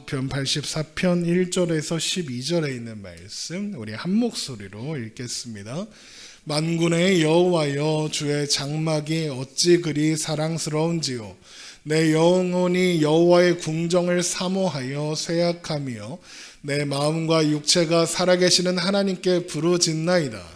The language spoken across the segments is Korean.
시편 84편 1절에서 12절에 있는 말씀 우리 한 목소리로 읽겠습니다. 만군의 여호와여, 주의 장막이 어찌 그리 사랑스러운지요. 내 영혼이 여호와의 궁정을 사모하여 쇠약하며 내 마음과 육체가 살아계시는 하나님께 부르짖나이다.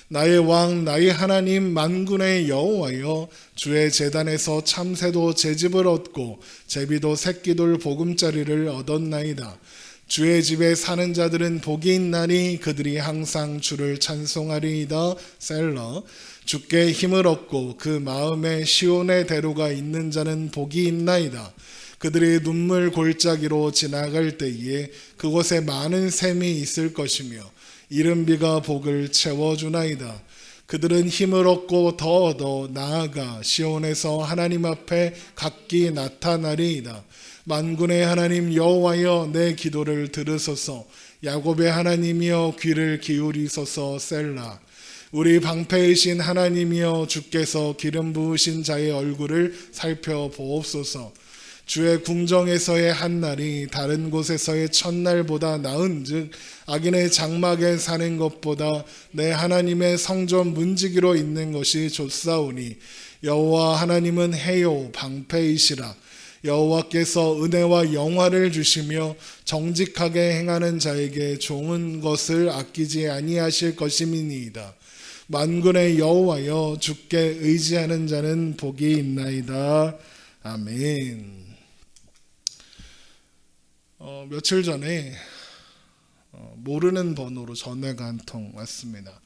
나의 왕 나의 하나님 만군의 여호와여, 주의 제단에서 참새도 제집을 얻고 제비도 새끼돌 보금자리를 얻었나이다. 주의 집에 사는 자들은 복이 있나니 그들이 항상 주를 찬송하리이다. 셀라. 주께 힘을 얻고 그 마음에 시온의 대로가 있는 자는 복이 있나이다. 그들이 눈물 골짜기로 지나갈 때에 그곳에 많은 샘이 있을 것이며 이른 비가 복을 채워주나이다. 그들은 힘을 얻고 더 얻어 나아가 시온에서 하나님 앞에 각기 나타나리이다. 만군의 하나님 여호와여, 내 기도를 들으소서. 야곱의 하나님이여, 귀를 기울이소서. 셀라. 우리 방패이신 하나님이여, 주께서 기름 부으신 자의 얼굴을 살펴보옵소서. 주의 궁정에서의 한날이 다른 곳에서의 첫날보다 나은즉 악인의 장막에 사는 것보다 내 하나님의 성전 문지기로 있는 것이 좋사오니 여호와 하나님은 해요 방패이시라. 여호와께서 은혜와 영화를 주시며 정직하게 행하는 자에게 좋은 것을 아끼지 아니하실 것임이니이다. 만군의 여호와여, 주께 의지하는 자는 복이 있나이다. 아멘. 며칠 전에 모르는 번호로 전화가 한 통 왔습니다.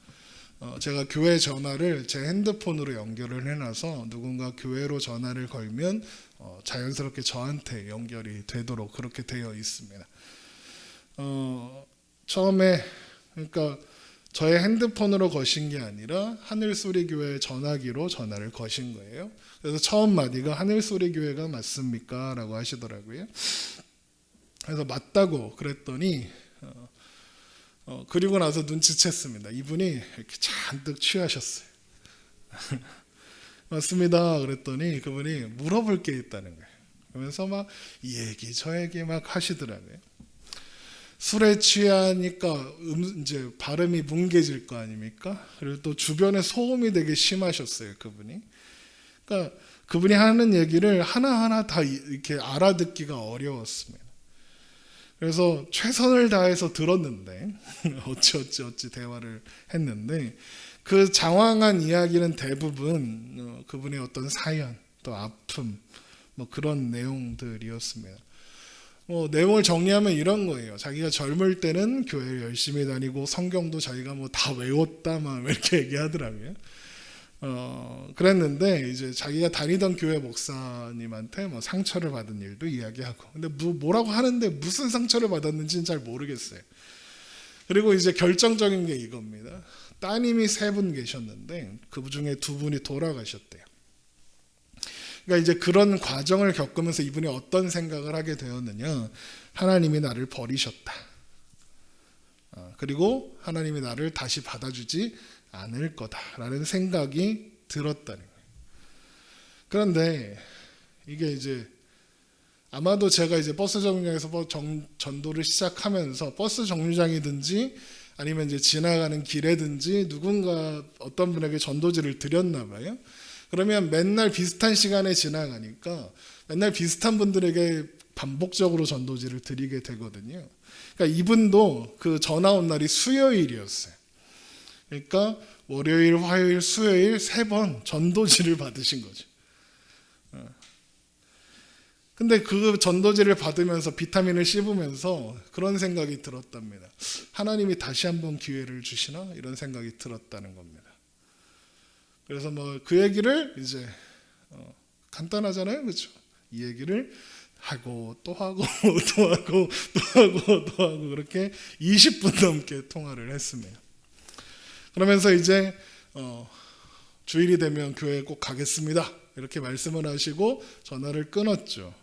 제가 교회 전화를 제 핸드폰으로 연결을 해놔서 누군가 교회로 전화를 걸면 자연스럽게 저한테 연결이 되도록 그렇게 되어 있습니다. 처음에 그러니까 저의 핸드폰으로 거신 게 아니라 하늘소리교회 전화기로 전화를 거신 거예요. 그래서 처음 마디가 하늘소리교회가 맞습니까? 라고 하시더라고요. 그래서 맞다고 그랬더니 그리고 나서 눈치챘습니다. 이분이 이렇게 잔뜩 취하셨어요. 맞습니다. 그랬더니 그분이 물어볼 게 있다는 거예요. 그러면서 막 이 얘기 저 얘기 막 하시더라고요. 술에 취하니까 이제 발음이 뭉개질 거 아닙니까? 그리고 또 주변에 소음이 되게 심하셨어요. 그분이. 그러니까 그분이 하는 얘기를 하나하나 다 이렇게 알아듣기가 어려웠습니다. 그래서 최선을 다해서 들었는데 어찌 대화를 했는데 그 장황한 이야기는 대부분 그분의 어떤 사연 또 아픔 뭐 그런 내용들이었습니다. 내용을 정리하면 이런 거예요. 자기가 젊을 때는 교회를 열심히 다니고 성경도 자기가 뭐 다 외웠다 막 이렇게 얘기하더라고요. 그랬는데 이제 자기가 다니던 교회 목사님한테 뭐 상처를 받은 일도 이야기하고, 근데 뭐라고 하는데 무슨 상처를 받았는지는 잘 모르겠어요. 그리고 이제 결정적인 게 이겁니다. 따님이 3분 계셨는데 그 중에 2분이 돌아가셨대요. 그러니까 이제 그런 과정을 겪으면서 이분이 어떤 생각을 하게 되었느냐, 하나님이 나를 버리셨다. 그리고 하나님이 나를 다시 받아주지 않을 거다라는 생각이 들었다는 거예요. 그런데 이게 이제 아마도 제가 이제 버스 정류장에서 전도를 시작하면서 버스 정류장이든지 아니면 이제 지나가는 길에든지 누군가 어떤 분에게 전도지를 드렸나 봐요. 그러면 맨날 비슷한 시간에 지나가니까 맨날 비슷한 분들에게 반복적으로 전도지를 드리게 되거든요. 그러니까 이분도 그 전화 온 날이 수요일이었어요. 그러니까 월요일, 화요일, 수요일 3번 전도지를 받으신 거죠. 근데 그 전도지를 받으면서 비타민을 씹으면서 그런 생각이 들었답니다. 하나님이 다시 한번 기회를 주시나? 이런 생각이 들었다는 겁니다. 그래서 뭐 그 얘기를 이제 간단하잖아요, 그렇죠? 이 얘기를 하고 또 하고 또 하고 또 하고 또 하고 그렇게 20분 넘게 통화를 했습니다. 그러면서 이제 주일이 되면 교회에 꼭 가겠습니다. 이렇게 말씀을 하시고 전화를 끊었죠.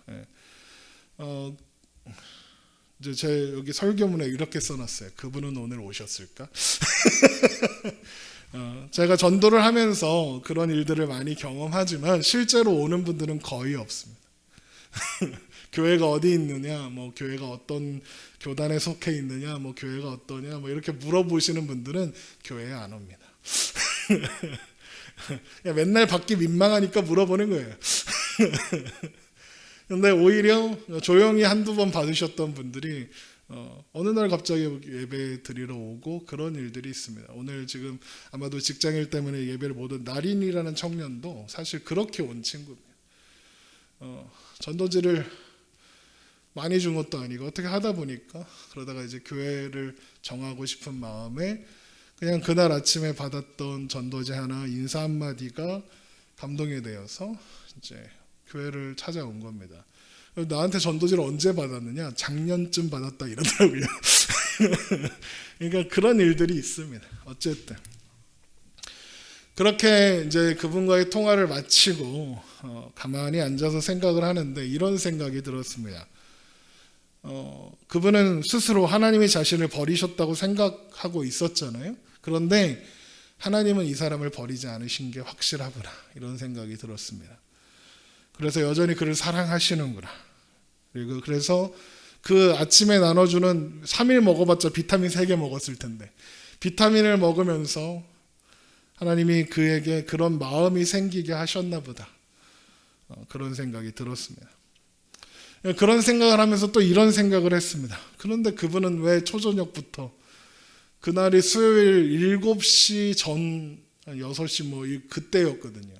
이제 제 여기 설교문에 이렇게 써놨어요. 그분은 오늘 오셨을까? 제가 전도를 하면서 그런 일들을 많이 경험하지만 실제로 오는 분들은 거의 없습니다. 교회가 어디 있느냐, 뭐 교회가 어떤 교단에 속해 있느냐, 뭐 교회가 어떠냐, 뭐 이렇게 물어보시는 분들은 교회에 안 옵니다. 맨날 받기 민망하니까 물어보는 거예요. 근데 오히려 조용히 한두 번 받으셨던 분들이 어느 날 갑자기 예배 드리러 오고 그런 일들이 있습니다. 오늘 지금 아마도 직장일 때문에 예배를 못 온 나린이라는 청년도 사실 그렇게 온 친구입니다. 전도지를 많이 준 것도 아니고 어떻게 하다 보니까 그러다가 이제 교회를 정하고 싶은 마음에 그냥 그날 아침에 받았던 전도지 하나 인사 한마디가 감동이 되어서 이제 교회를 찾아온 겁니다. 나한테 전도지를 언제 받았느냐? 작년쯤 받았다 이러더라고요. 그러니까 그런 일들이 있습니다. 어쨌든 그렇게 이제 그분과의 통화를 마치고 가만히 앉아서 생각을 하는데 이런 생각이 들었습니다. 그분은 스스로 하나님이 자신을 버리셨다고 생각하고 있었잖아요. 그런데 하나님은 이 사람을 버리지 않으신 게 확실하구나 이런 생각이 들었습니다. 그래서 여전히 그를 사랑하시는구나. 그리고 그래서 그 아침에 나눠주는 3일 먹어봤자 비타민 3개 먹었을 텐데 비타민을 먹으면서 하나님이 그에게 그런 마음이 생기게 하셨나 보다. 그런 생각이 들었습니다. 그런 생각을 하면서 또 이런 생각을 했습니다. 그런데 그분은 왜 초저녁부터 그날이 수요일 7시 전 6시 뭐 그때였거든요.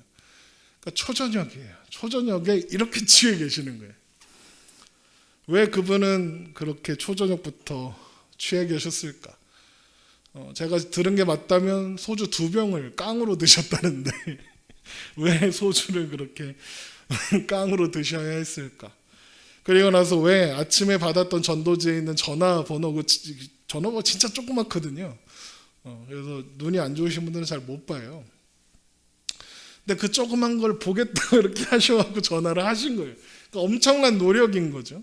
그러니까 초저녁이에요. 초저녁에 이렇게 취해 계시는 거예요. 왜 그분은 그렇게 초저녁부터 취해 계셨을까? 제가 들은 게 맞다면 소주 2병을 깡으로 드셨다는데 왜 소주를 그렇게 깡으로 드셔야 했을까? 그리고 나서 왜 아침에 받았던 전도지에 있는 전화번호 전화가 진짜 조그맣거든요. 그래서 눈이 안 좋으신 분들은 잘 못 봐요. 근데 그 조그만 걸 보겠다고 이렇게 하셔갖고 전화를 하신 거예요. 그러니까 엄청난 노력인 거죠.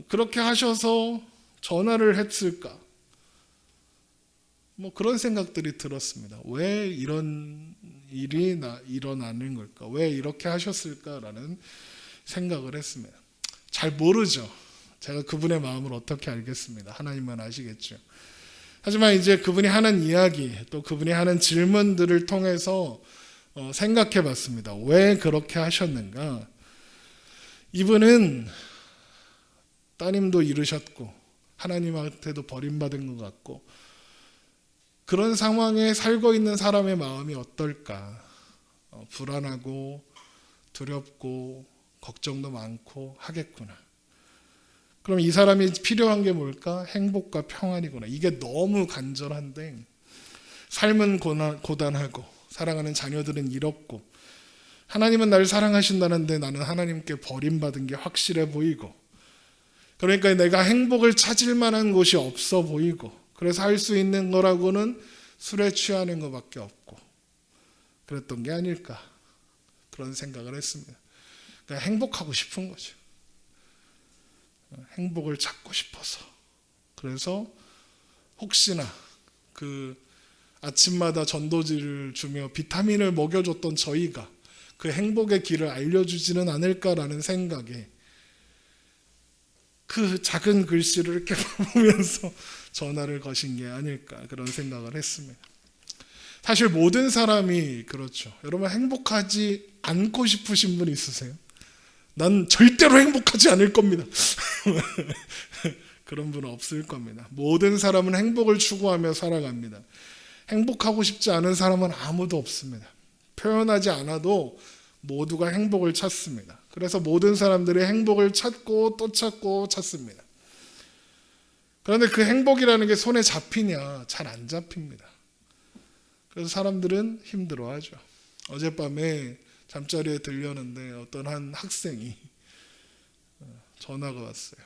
그렇게 하셔서 전화를 했을까? 뭐 그런 생각들이 들었습니다. 왜 이런 일이 일어나는 걸까? 왜 이렇게 하셨을까라는 생각을 했습니다. 잘 모르죠. 제가 그분의 마음을 어떻게 알겠습니다. 하나님만 아시겠죠. 하지만 이제 그분이 하는 이야기 또 그분이 하는 질문들을 통해서 생각해 봤습니다. 왜 그렇게 하셨는가? 이분은 따님도 잃으셨고 하나님한테도 버림받은 것 같고 그런 상황에 살고 있는 사람의 마음이 어떨까? 불안하고 두렵고 걱정도 많고 하겠구나. 그럼 이 사람이 필요한 게 뭘까? 행복과 평안이구나. 이게 너무 간절한데 삶은 고단하고 사랑하는 자녀들은 잃었고 하나님은 날 사랑하신다는데 나는 하나님께 버림받은 게 확실해 보이고 그러니까 내가 행복을 찾을 만한 곳이 없어 보이고 그래서 할 수 있는 거라고는 술에 취하는 것밖에 없고 그랬던 게 아닐까 그런 생각을 했습니다. 그러니까 행복하고 싶은 거죠. 행복을 찾고 싶어서. 그래서 혹시나 그 아침마다 전도지를 주며 비타민을 먹여줬던 저희가 그 행복의 길을 알려주지는 않을까라는 생각에 그 작은 글씨를 이렇게 보면서 전화를 거신 게 아닐까 그런 생각을 했습니다. 사실 모든 사람이 그렇죠. 여러분 행복하지 않고 싶으신 분 있으세요? 난 절대로 행복하지 않을 겁니다. 그런 분은 없을 겁니다. 모든 사람은 행복을 추구하며 살아갑니다. 행복하고 싶지 않은 사람은 아무도 없습니다. 표현하지 않아도 모두가 행복을 찾습니다. 그래서 모든 사람들이 행복을 찾고 또 찾고 찾습니다. 그런데 그 행복이라는 게 손에 잡히냐? 잘 안 잡힙니다. 그래서 사람들은 힘들어하죠. 어젯밤에 잠자리에 들렸는데 어떤 한 학생이 전화가 왔어요.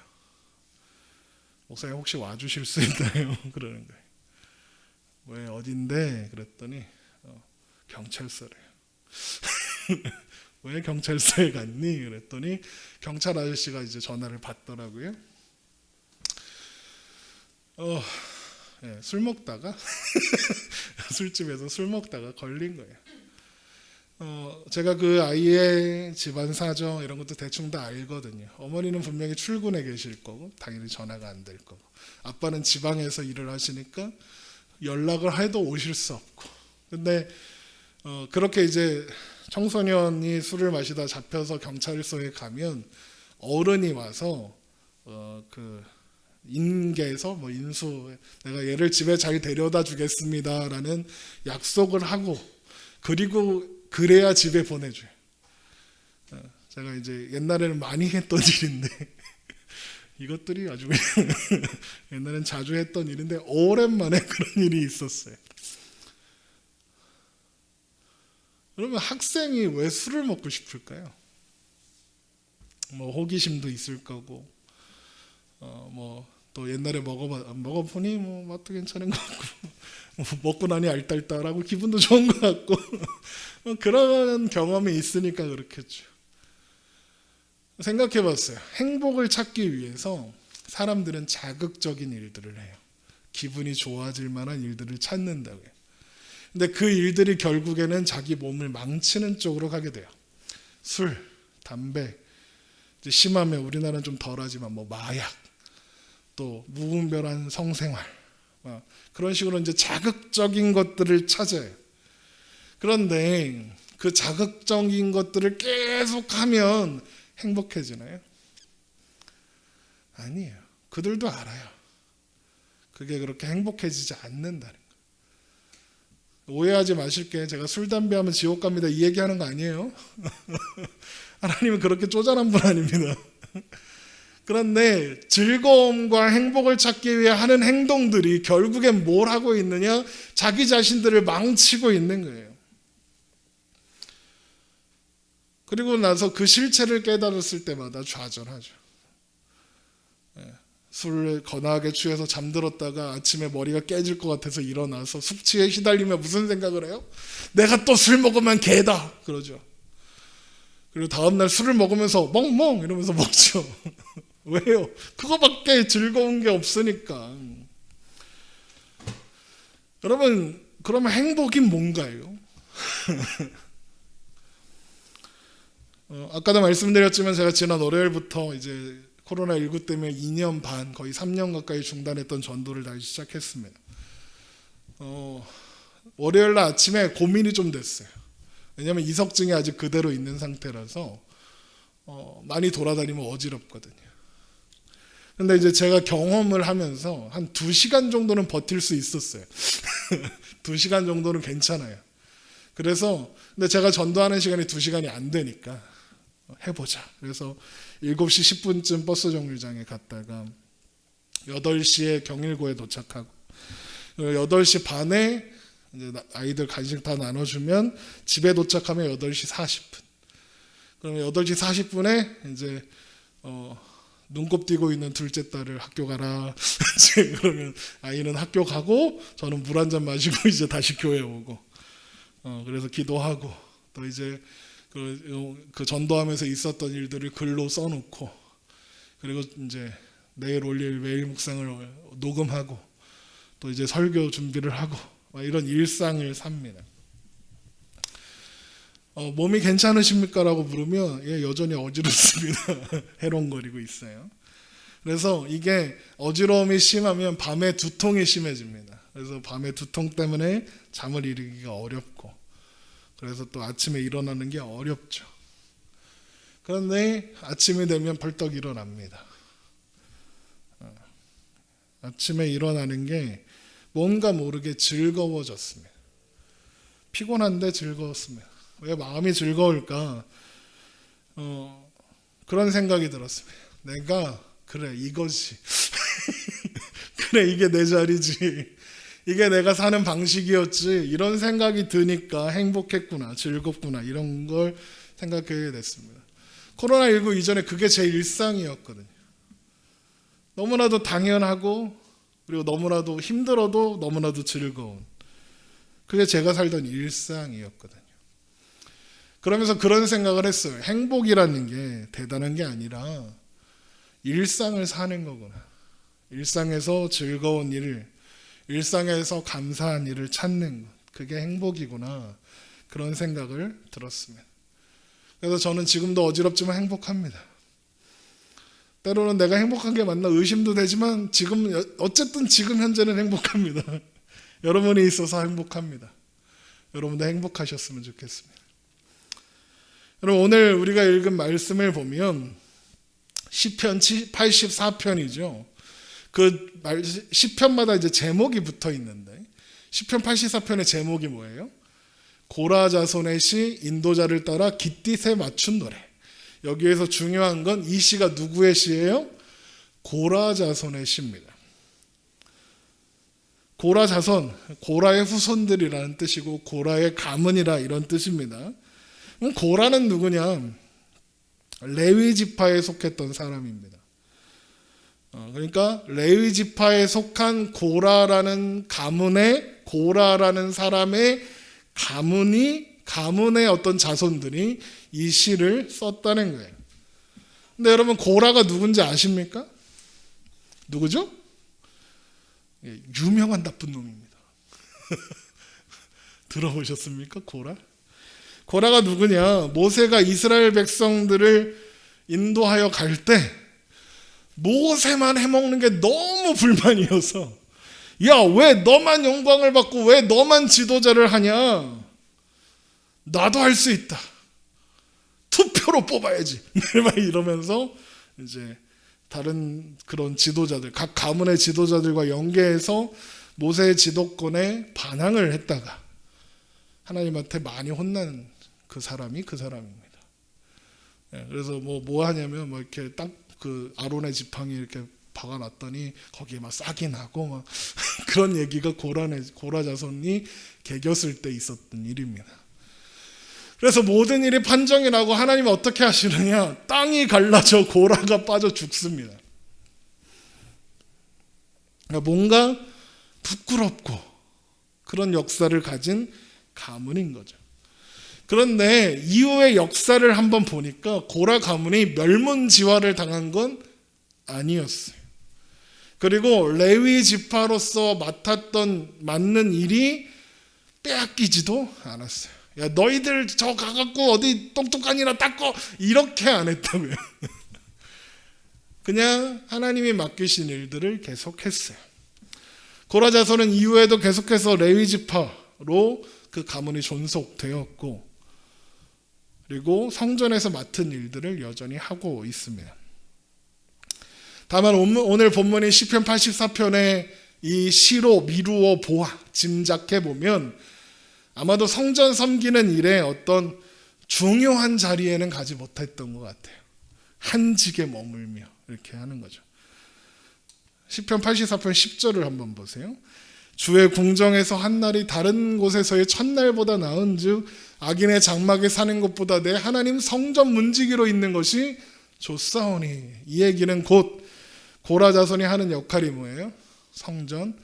목사님 혹시 와주실 수 있나요? 그러는 거예요. 왜 어딘데? 그랬더니 경찰서래요. 왜 경찰서에 갔니? 그랬더니 경찰 아저씨가 이제 전화를 받더라고요. 술 먹다가 술집에서 술 먹다가 걸린 거예요. 제가 그 아이의 집안 사정 이런 것도 대충 다 알거든요. 어머니는 분명히 출근해 계실 거고 당연히 전화가 안 될 거고, 아빠는 지방에서 일을 하시니까 연락을 해도 오실 수 없고. 근데 그렇게 이제 청소년이 술을 마시다 잡혀서 경찰서에 가면 어른이 와서 그 인계에서 뭐 인수, 내가 얘를 집에 잘 데려다 주겠습니다라는 약속을 하고, 그리고 그래야 집에 보내줘요. 제가 이제 옛날에는 많이 했던 일인데 이것들이 아주 옛날엔 자주 했던 일인데 오랜만에 그런 일이 있었어요. 그러면 학생이 왜 술을 먹고 싶을까요? 뭐 호기심도 있을 거고, 뭐 또 옛날에 먹어보니 뭐 맛도 괜찮은 것 같고, 뭐 먹고 나니 알딸딸하고 기분도 좋은 것 같고 뭐 그런 경험이 있으니까 그렇겠죠. 생각해봤어요. 행복을 찾기 위해서 사람들은 자극적인 일들을 해요. 기분이 좋아질 만한 일들을 찾는다고요. 근데 그 일들이 결국에는 자기 몸을 망치는 쪽으로 가게 돼요. 술, 담배, 이제 심하면 우리나라는 좀 덜하지만 뭐 마약, 또 무분별한 성생활, 그런 식으로 이제 자극적인 것들을 찾아요. 그런데 그 자극적인 것들을 계속하면 행복해지나요? 아니에요. 그들도 알아요. 그게 그렇게 행복해지지 않는다는 거. 오해하지 마실게. 제가 술, 담배 하면 지옥 갑니다 이 얘기하는 거 아니에요. 하나님은 그렇게 쪼잔한 분 아닙니다. 그런데 즐거움과 행복을 찾기 위해 하는 행동들이 결국엔 뭘 하고 있느냐? 자기 자신들을 망치고 있는 거예요. 그리고 나서 그 실체를 깨달았을 때마다 좌절하죠. 술을 거나하게 취해서 잠들었다가 아침에 머리가 깨질 것 같아서 일어나서 숙취에 휘달리며 무슨 생각을 해요? 내가 또 술 먹으면 개다 그러죠. 그리고 다음날 술을 먹으면서 멍멍 이러면서 먹죠. 왜요? 그거밖에 즐거운 게 없으니까. 여러분, 그러면 행복이 뭔가요? 아까도 말씀드렸지만 제가 지난 월요일부터 이제 코로나19 때문에 2년 반, 거의 3년 가까이 중단했던 전도를 다시 시작했습니다. 월요일날 아침에 고민이 좀 됐어요. 왜냐하면 이석증이 아직 그대로 있는 상태라서 많이 돌아다니면 어지럽거든요. 근데 이제 제가 경험을 하면서 한 2시간 정도는 버틸 수 있었어요. 2시간 정도는 괜찮아요. 그래서 근데 제가 전도하는 시간이 2시간이 안 되니까 해보자. 그래서 7시 10분쯤 버스 정류장에 갔다가 8시에 경일고에 도착하고 8시 반에 이제 아이들 간식 다 나눠주면 집에 도착하면 8시 40분. 그러면 8시 40분에 이제 눈곱 띄고 있는 둘째 딸을 학교 가라. 그러면 아이는 학교 가고 저는 물 한 잔 마시고 이제 다시 교회 오고. 그래서 기도하고 또 이제 그 전도하면서 있었던 일들을 글로 써놓고, 그리고 이제 내일 올릴 메일 묵상을 녹음하고 또 이제 설교 준비를 하고 이런 일상을 삽니다. 몸이 괜찮으십니까? 라고 물으면 예, 여전히 어지럽습니다. 해롱거리고 있어요. 그래서 이게 어지러움이 심하면 밤에 두통이 심해집니다. 그래서 밤에 두통 때문에 잠을 이루기가 어렵고, 그래서 또 아침에 일어나는 게 어렵죠. 그런데 아침이 되면 벌떡 일어납니다. 아침에 일어나는 게 뭔가 모르게 즐거워졌습니다. 피곤한데 즐거웠습니다. 왜 마음이 즐거울까? 그런 생각이 들었습니다. 내가 그래 이거지. 그래 이게 내 자리지. 이게 내가 사는 방식이었지. 이런 생각이 드니까 행복했구나, 즐겁구나, 이런 걸 생각하게 됐습니다. 코로나19 이전에 그게 제 일상이었거든요. 너무나도 당연하고, 그리고 너무나도 힘들어도 너무나도 즐거운, 그게 제가 살던 일상이었거든요. 그러면서 그런 생각을 했어요. 행복이라는 게 대단한 게 아니라 일상을 사는 거구나. 일상에서 즐거운 일을, 일상에서 감사한 일을 찾는 것, 그게 행복이구나. 그런 생각을 들었습니다. 그래서 저는 지금도 어지럽지만 행복합니다. 때로는 내가 행복한 게 맞나 의심도 되지만 어쨌든 지금 현재는 행복합니다. 여러분이 있어서 행복합니다. 여러분도 행복하셨으면 좋겠습니다. 여러분, 오늘 우리가 읽은 말씀을 보면 시편 84편이죠. 그 시편마다 이제 제목이 붙어 있는데 시편 84편의 제목이 뭐예요? 고라 자손의 시, 인도자를 따라 깃딧에 맞춘 노래. 여기에서 중요한 건 이 시가 누구의 시예요? 고라 자손의 시입니다. 고라 자손, 고라의 후손들이라는 뜻이고 고라의 가문이라 이런 뜻입니다. 고라는 누구냐? 레위 지파에 속했던 사람입니다. 그러니까 레위 지파에 속한 고라라는 가문의 고라라는 사람의 가문의 어떤 자손들이 이 시를 썼다는 거예요. 근데 여러분, 고라가 누군지 아십니까? 누구죠? 유명한 나쁜 놈입니다. 들어보셨습니까? 고라가 누구냐? 모세가 이스라엘 백성들을 인도하여 갈 때 모세만 해먹는 게 너무 불만이어서, 야, 왜 너만 영광을 받고 왜 너만 지도자를 하냐? 나도 할 수 있다. 투표로 뽑아야지. 이러면서 이제 다른 그런 지도자들, 각 가문의 지도자들과 연계해서 모세의 지도권에 반항을 했다가 하나님한테 많이 혼난 그 사람입니다. 그래서 뭐 하냐면 이렇게 딱 그 아론의 지팡이 이렇게 박아놨더니 거기에 막 싹이 나고 막 그런 얘기가 고라 자손이 개겼을 때 있었던 일입니다. 그래서 모든 일이 판정이 나고 하나님은 어떻게 하시느냐? 땅이 갈라져 고라가 빠져 죽습니다. 그러니까 뭔가 부끄럽고 그런 역사를 가진 가문인 거죠. 그런데 이후의 역사를 한번 보니까 고라 가문이 멸문지화를 당한 건 아니었어요. 그리고 레위 지파로서 맡는 일이 빼앗기지도 않았어요. 야, 너희들 저 가갖고 어디 똑똑한이나 닦고 이렇게 안 했다고요. 그냥 하나님이 맡기신 일들을 계속했어요. 고라 자손은 이후에도 계속해서 레위 지파로 그 가문이 존속되었고, 그리고 성전에서 맡은 일들을 여전히 하고 있습니다. 다만 오늘 본문인 시편 84편의 이 시로 미루어 짐작해 보면 아마도 성전 섬기는 일에 어떤 중요한 자리에는 가지 못했던 것 같아요. 한직에 머물며 이렇게 하는 거죠. 시편 84편 10절을 한번 보세요. 주의 궁정에서 한 날이 다른 곳에서의 첫날보다 나은즉 악인의 장막에 사는 것보다 내 하나님 성전 문지기로 있는 것이 좋사오니. 이 얘기는 곧 고라 자손이 하는 역할이 뭐예요? 성전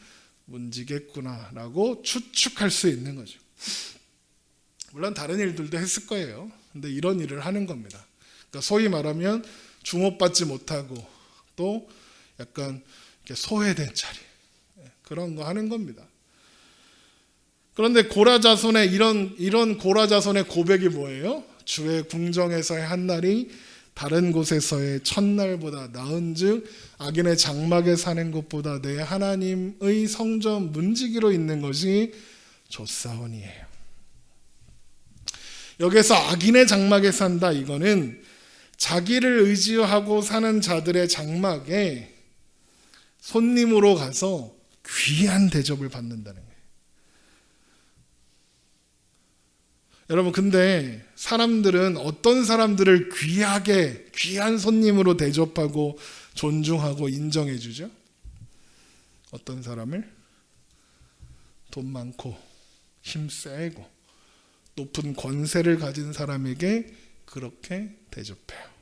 문지기구나라고 추측할 수 있는 거죠. 물론 다른 일들도 했을 거예요. 근데 이런 일을 하는 겁니다. 그러니까 소위 말하면 주목받지 못하고 또 약간 이렇게 소외된 자리, 그런 거 하는 겁니다. 그런데 고라 자손의 이런 고라 자손의 고백이 뭐예요? 주의 궁정에서의 한 날이 다른 곳에서의 첫날보다 나은즉 악인의 장막에 사는 것보다 내 하나님의 성전 문지기로 있는 것이 좋사오니에요. 여기서 악인의 장막에 산다, 이거는 자기를 의지하고 사는 자들의 장막에 손님으로 가서 귀한 대접을 받는다는 거예요. 여러분, 근데 사람들은 어떤 사람들을 귀한 손님으로 대접하고 존중하고 인정해 주죠? 어떤 사람을? 돈 많고 힘 세고 높은 권세를 가진 사람에게 그렇게 대접해요.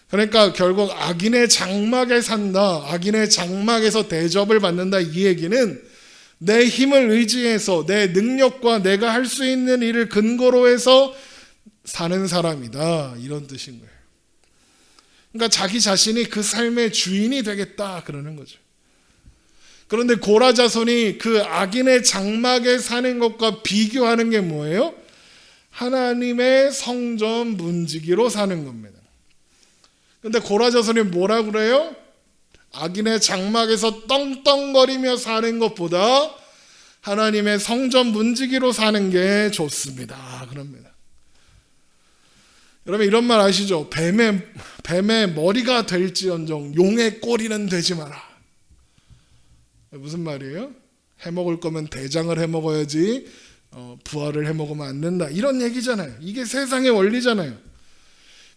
그러니까 결국 악인의 장막에 산다, 악인의 장막에서 대접을 받는다, 이 얘기는 내 힘을 의지해서 내 능력과 내가 할 수 있는 일을 근거로 해서 사는 사람이다, 이런 뜻인 거예요. 그러니까 자기 자신이 그 삶의 주인이 되겠다 그러는 거죠. 그런데 고라 자손이 그 악인의 장막에 사는 것과 비교하는 게 뭐예요? 하나님의 성전 문지기로 사는 겁니다. 근데 고라 자손이 뭐라 그래요? 악인의 장막에서 떵떵거리며 사는 것보다 하나님의 성전 문지기로 사는 게 좋습니다. 그럽니다. 여러분 이런 말 아시죠? 뱀의 머리가 될지언정 용의 꼬리는 되지 마라. 무슨 말이에요? 해먹을 거면 대장을 해먹어야지 부활을 해먹으면 안 된다. 이런 얘기잖아요. 이게 세상의 원리잖아요.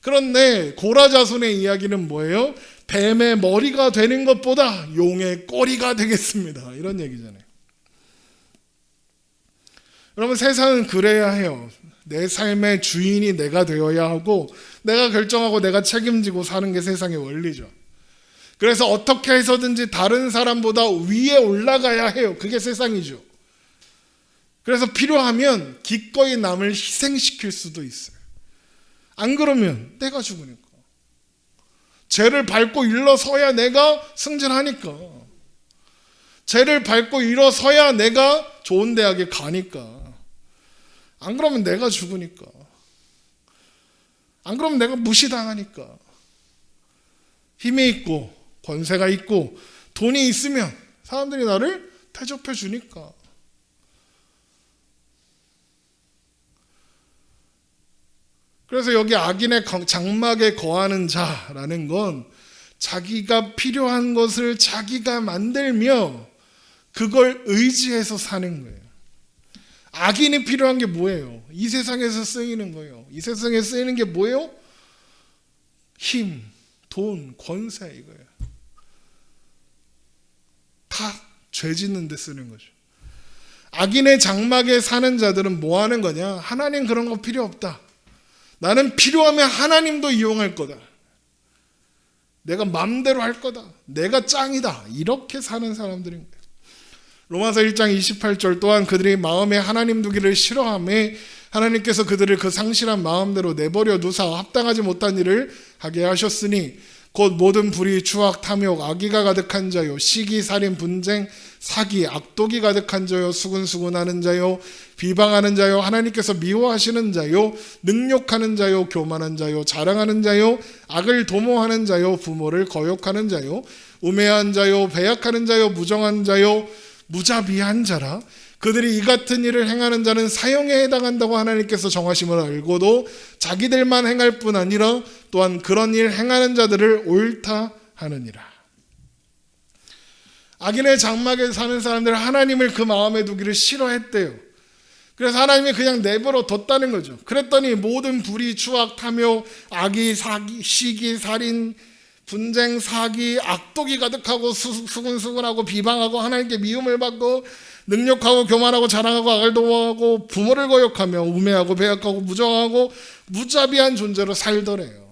그런데 고라 자손의 이야기는 뭐예요? 뱀의 머리가 되는 것보다 용의 꼬리가 되겠습니다. 이런 얘기잖아요. 여러분 세상은 그래야 해요. 내 삶의 주인이 내가 되어야 하고 내가 결정하고 내가 책임지고 사는 게 세상의 원리죠. 그래서 어떻게 해서든지 다른 사람보다 위에 올라가야 해요. 그게 세상이죠. 그래서 필요하면 기꺼이 남을 희생시킬 수도 있어요. 안 그러면 내가 죽으니까. 죄를 밟고 일어서야 내가 승진하니까. 죄를 밟고 일어서야 내가 좋은 대학에 가니까. 안 그러면 내가 죽으니까. 안 그러면 내가 무시당하니까. 힘이 있고 권세가 있고 돈이 있으면 사람들이 나를 대접해 주니까. 그래서 여기 악인의 장막에 거하는 자라는 건 자기가 필요한 것을 자기가 만들며 그걸 의지해서 사는 거예요. 악인이 필요한 게 뭐예요? 이 세상에서 쓰이는 거예요. 이 세상에 쓰이는 게 뭐예요? 힘, 돈, 권세 이거예요. 다 죄 짓는 데 쓰는 거죠. 악인의 장막에 사는 자들은 뭐 하는 거냐? 하나님 그런 거 필요 없다. 나는 필요하면 하나님도 이용할 거다. 내가 마음대로 할 거다. 내가 짱이다. 이렇게 사는 사람들인 거예요. 로마서 1장 28절 또한 그들이 마음에 하나님 두기를 싫어하며 하나님께서 그들을 그 상실한 마음대로 내버려 두사 합당하지 못한 일을 하게 하셨으니 곧 모든 불의, 추악, 탐욕, 악의가 가득한 자요, 시기, 살인, 분쟁, 사기, 악독이 가득한 자요, 수군수군하는 자요, 비방하는 자요, 하나님께서 미워하시는 자요, 능욕하는 자요, 교만한 자요, 자랑하는 자요, 악을 도모하는 자요, 부모를 거역하는 자요, 우매한 자요, 배약하는 자요, 무정한 자요, 무자비한 자라. 그들이 이 같은 일을 행하는 자는 사형에 해당한다고 하나님께서 정하심을 알고도 자기들만 행할 뿐 아니라 또한 그런 일 행하는 자들을 옳다 하느니라. 악인의 장막에 사는 사람들은 하나님을 그 마음에 두기를 싫어했대요. 그래서 하나님이 그냥 내버려 뒀다는 거죠. 그랬더니 모든 불의, 추악, 탐욕, 악의, 사기, 시기, 살인, 분쟁, 사기, 악독이 가득하고 수군수군하고 비방하고 하나님께 미움을 받고 능욕하고 교만하고 자랑하고 악을 도모하고 부모를 거역하며 우매하고 배약하고 무정하고 무자비한 존재로 살더래요.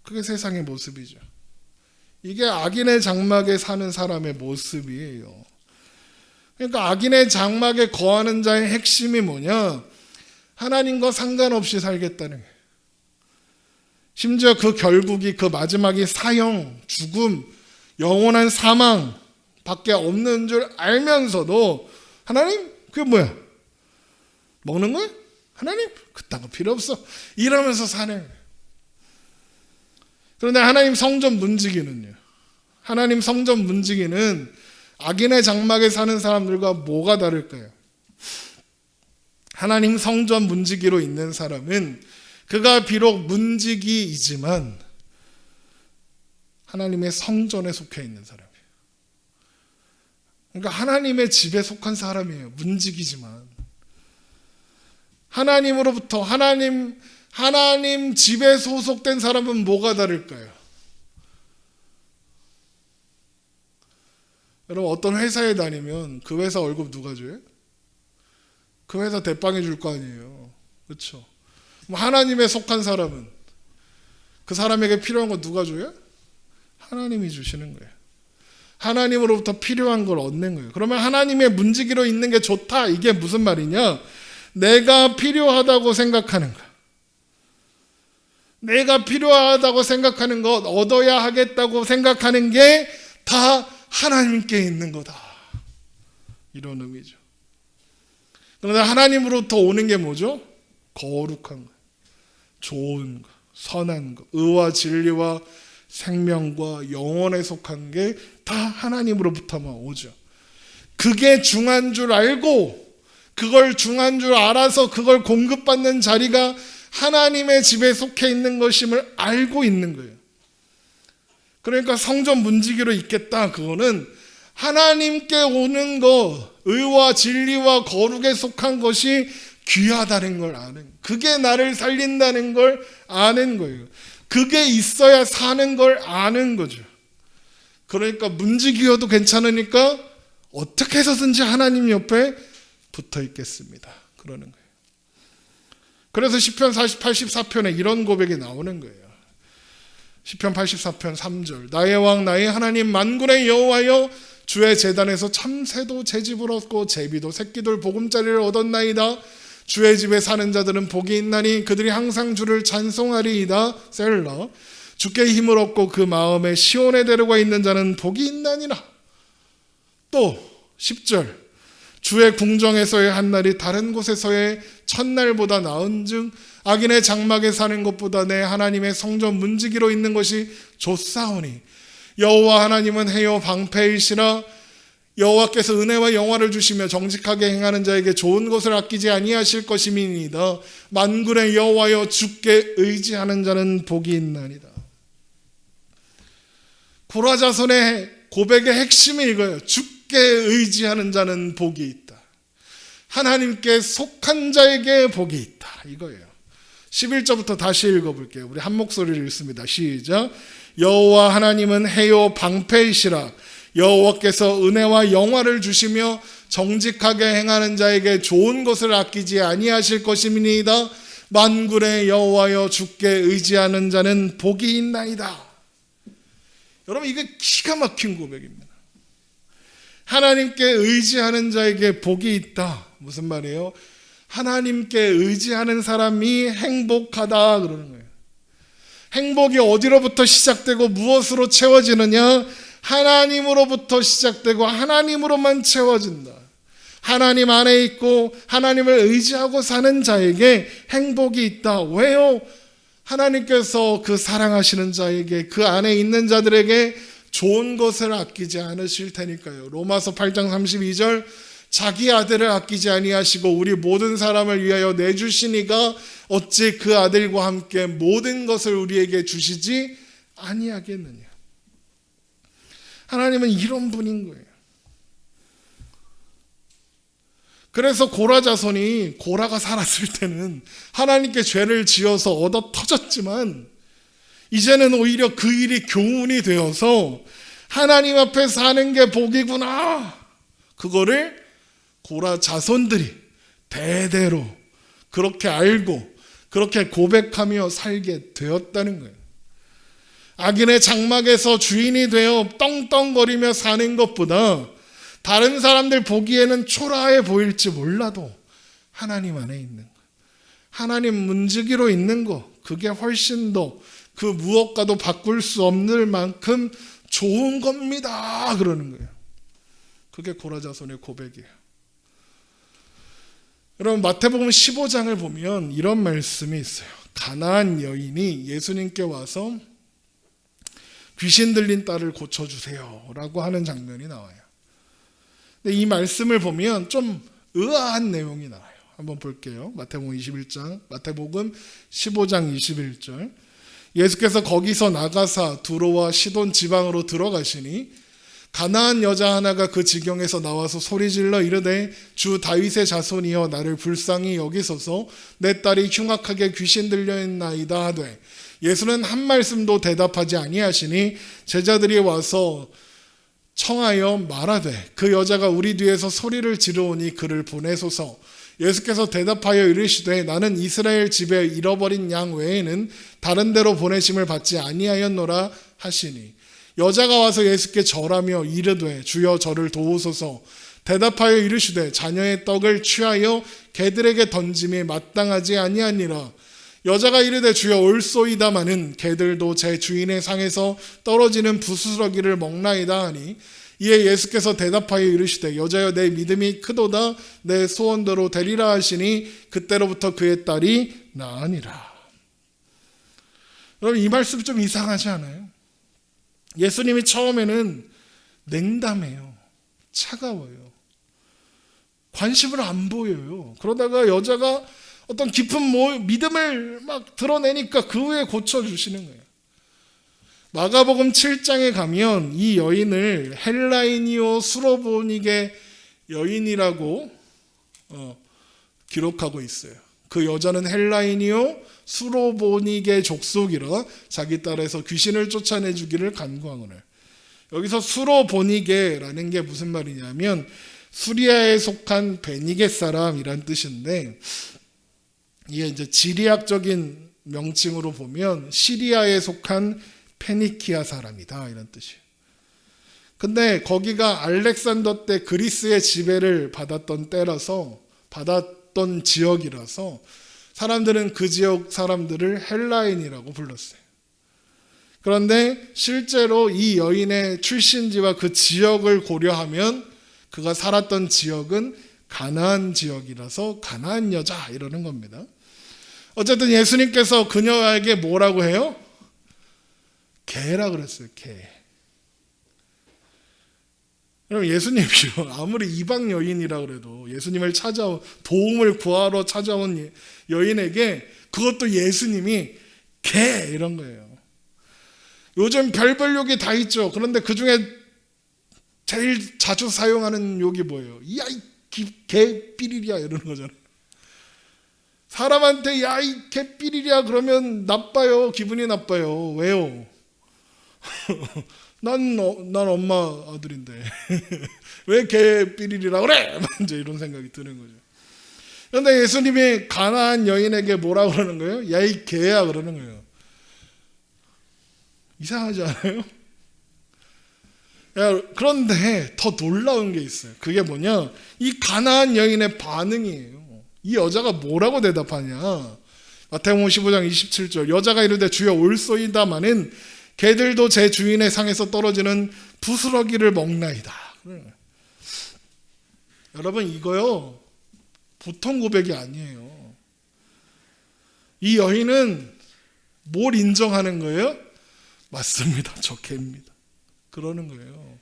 그게 세상의 모습이죠. 이게 악인의 장막에 사는 사람의 모습이에요. 그러니까 악인의 장막에 거하는 자의 핵심이 뭐냐? 하나님과 상관없이 살겠다는 거예요. 심지어 그 결국이 그 마지막이 사형, 죽음, 영원한 사망 밖에 없는 줄 알면서도 하나님 그게 뭐야? 먹는 거야? 하나님 그딴 거 필요 없어 이러면서 사는 거예요. 그런데 하나님 성전 문지기는요, 하나님 성전 문지기는 악인의 장막에 사는 사람들과 뭐가 다를까요? 하나님 성전 문지기로 있는 사람은 그가 비록 문지기이지만 하나님의 성전에 속해 있는 사람이에요. 그러니까 하나님의 집에 속한 사람이에요. 문지기지만 하나님으로부터 하나님 집에 소속된 사람은 뭐가 다를까요? 여러분 어떤 회사에 다니면 그 회사 월급 누가 줘요? 그 회사 대빵해 줄 거 아니에요. 그렇죠? 하나님에 속한 사람은 그 사람에게 필요한 거 누가 줘요? 하나님이 주시는 거예요. 하나님으로부터 필요한 걸 얻는 거예요. 그러면 하나님의 문지기로 있는 게 좋다. 이게 무슨 말이냐? 내가 필요하다고 생각하는 거, 내가 필요하다고 생각하는 것, 얻어야 하겠다고 생각하는 게 다 하나님께 있는 거다. 이런 의미죠. 그런데 하나님으로부터 오는 게 뭐죠? 거룩한 것, 좋은 것, 선한 것, 의와 진리와 생명과 영원에 속한 게 다 하나님으로부터만 오죠. 그게 중한 줄 알고, 그걸 중한 줄 알아서 그걸 공급받는 자리가 하나님의 집에 속해 있는 것임을 알고 있는 거예요. 그러니까 성전 문지기로 있겠다. 그거는 하나님께 오는 것, 의와 진리와 거룩에 속한 것이 귀하다는 걸 아는, 그게 나를 살린다는 걸 아는 거예요. 그게 있어야 사는 걸 아는 거죠. 그러니까 문지기여도 괜찮으니까 어떻게 해서든지 하나님 옆에 붙어 있겠습니다. 그러는 거예요. 그래서 시편 84편에 이런 고백이 나오는 거예요. 시편 84편 3절, 나의 왕 나의 하나님 만군의 여호와여, 주의 제단에서 참새도 제 집을 얻고 제비도 새끼들 보금자리를 얻었나이다. 주의 집에 사는 자들은 복이 있나니 그들이 항상 주를 찬송하리이다. 셀라. 주께 힘을 얻고 그 마음에 시온에 데려가 있는 자는 복이 있나니라. 또 10절, 주의 궁정에서의 한날이 다른 곳에서의 첫날보다 나은즉 악인의 장막에 사는 것보다 내 하나님의 성전 문지기로 있는 것이 좋사오니 여호와 하나님은 해요 방패이시라. 여호와께서 은혜와 영화를 주시며 정직하게 행하는 자에게 좋은 것을 아끼지 아니하실 것임이니이다. 만군의 여호와여, 주께 의지하는 자는 복이 있나이다. 고라자손의 고백의 핵심이 이거예요. 주께 의지하는 자는 복이 있다. 하나님께 속한 자에게 복이 있다. 이거예요. 11절부터 다시 읽어볼게요. 우리 한 목소리를 읽습니다. 시작. 여호와 하나님은 해요 방패이시라. 여호와께서 은혜와 영화를 주시며 정직하게 행하는 자에게 좋은 것을 아끼지 아니하실 것임이니이다. 만군의 여호와여, 주께 의지하는 자는 복이 있나이다. 여러분, 이게 기가 막힌 고백입니다. 하나님께 의지하는 자에게 복이 있다. 무슨 말이에요? 하나님께 의지하는 사람이 행복하다 그러는 거예요. 행복이 어디로부터 시작되고 무엇으로 채워지느냐? 하나님으로부터 시작되고 하나님으로만 채워진다. 하나님 안에 있고 하나님을 의지하고 사는 자에게 행복이 있다. 왜요? 하나님께서 그 사랑하시는 자에게, 그 안에 있는 자들에게 좋은 것을 아끼지 않으실 테니까요. 로마서 8장 32절, 자기 아들을 아끼지 아니하시고 우리 모든 사람을 위하여 내주시니가 어찌 그 아들과 함께 모든 것을 우리에게 주시지 아니하겠느냐. 하나님은 이런 분인 거예요. 그래서 고라 자손이, 고라가 살았을 때는 하나님께 죄를 지어서 얻어 터졌지만 이제는 오히려 그 일이 교훈이 되어서 하나님 앞에 사는 게 복이구나, 그거를 고라 자손들이 대대로 그렇게 알고 그렇게 고백하며 살게 되었다는 거예요. 악인의 장막에서 주인이 되어 떵떵거리며 사는 것보다 다른 사람들 보기에는 초라해 보일지 몰라도 하나님 안에 있는 것, 하나님 문지기로 있는 것, 그게 훨씬 더 그 무엇과도 바꿀 수 없는 만큼 좋은 겁니다 그러는 거예요. 그게 고라자손의 고백이에요. 여러분, 마태복음 15장을 보면 이런 말씀이 있어요. 가나안 여인이 예수님께 와서 귀신 들린 딸을 고쳐주세요 라고 하는 장면이 나와요. 근데 이 말씀을 보면 좀 의아한 내용이 나와요. 한번 볼게요. 마태복음 15장 21절. 예수께서 거기서 나가사 두로와 시돈 지방으로 들어가시니 가나안 여자 하나가 그 지경에서 나와서 소리질러 이르되 주 다윗의 자손이여 나를 불쌍히 여기소서, 내 딸이 흉악하게 귀신 들려 있나이다 하되 예수는 한 말씀도 대답하지 아니하시니 제자들이 와서 청하여 말하되 그 여자가 우리 뒤에서 소리를 지르오니 그를 보내소서. 예수께서 대답하여 이르시되 나는 이스라엘 집에 잃어버린 양 외에는 다른 데로 보내심을 받지 아니하였노라 하시니 여자가 와서 예수께 절하며 이르되 주여 저를 도우소서. 대답하여 이르시되 자녀의 떡을 취하여 개들에게 던짐이 마땅하지 아니하니라. 여자가 이르되 주여 올소이다마는 개들도 제 주인의 상에서 떨어지는 부스러기를 먹나이다 하니 이에 예수께서 대답하여 이르시되 여자여 내 믿음이 크도다 내 소원대로 되리라 하시니 그때로부터 그의 딸이 나으니라. 여러분 이 말씀 좀 이상하지 않아요? 예수님이 처음에는 냉담해요. 차가워요. 관심을 안 보여요. 그러다가 여자가 어떤 깊은 믿음을 막 드러내니까 그 후에 고쳐주시는 거예요. 마가복음 7장에 가면 이 여인을 헬라이니오 수로보니게 여인이라고 기록하고 있어요. 그 여자는 헬라이니오 수로보니게 족속이라 자기 딸에서 귀신을 쫓아내주기를 간구하거늘. 여기서 수로보니게라는 게 무슨 말이냐면 수리아에 속한 베니게 사람이란 뜻인데 이게 이제 지리학적인 명칭으로 보면 시리아에 속한 페니키아 사람이다 이런 뜻이에요. 근데 거기가 알렉산더 때 그리스의 지배를 받았던 때라서 받았던 지역이라서 사람들은 그 지역 사람들을 헬라인이라고 불렀어요. 그런데 실제로 이 여인의 출신지와 그 지역을 고려하면 그가 살았던 지역은 가나안 지역이라서 가나안 여자 이러는 겁니다. 어쨌든 예수님께서 그녀에게 뭐라고 해요? 개라 그랬어요. 개. 그럼 예수님이요 아무리 이방 여인이라 그래도 예수님을 찾아온 도움을 구하러 찾아온 여인에게 그것도 예수님이 개 이런 거예요. 요즘 별별 욕이 다 있죠. 그런데 그 중에 제일 자주 사용하는 욕이 뭐예요? 야 이 개 삐리리야 이러는 거잖아요. 사람한테 야 이 개 삐리리야 그러면 나빠요. 기분이 나빠요. 왜요? 난 엄마 아들인데 왜 개 삐리리라 그래? 이제 이런 생각이 드는 거죠. 그런데 예수님이 가나안 여인에게 뭐라 그러는 거예요? 야 이 개야 그러는 거예요. 이상하지 않아요? 그런데 더 놀라운 게 있어요. 그게 뭐냐? 이 가나안 여인의 반응이에요. 이 여자가 뭐라고 대답하냐? 마태복음 15장 27절 여자가 이르되 주여 올소이다마는 개들도 제 주인의 상에서 떨어지는 부스러기를 먹나이다. 여러분 이거요 보통 고백이 아니에요. 이 여인은 뭘 인정하는 거예요? 맞습니다. 저 개입니다. 그러는 거예요.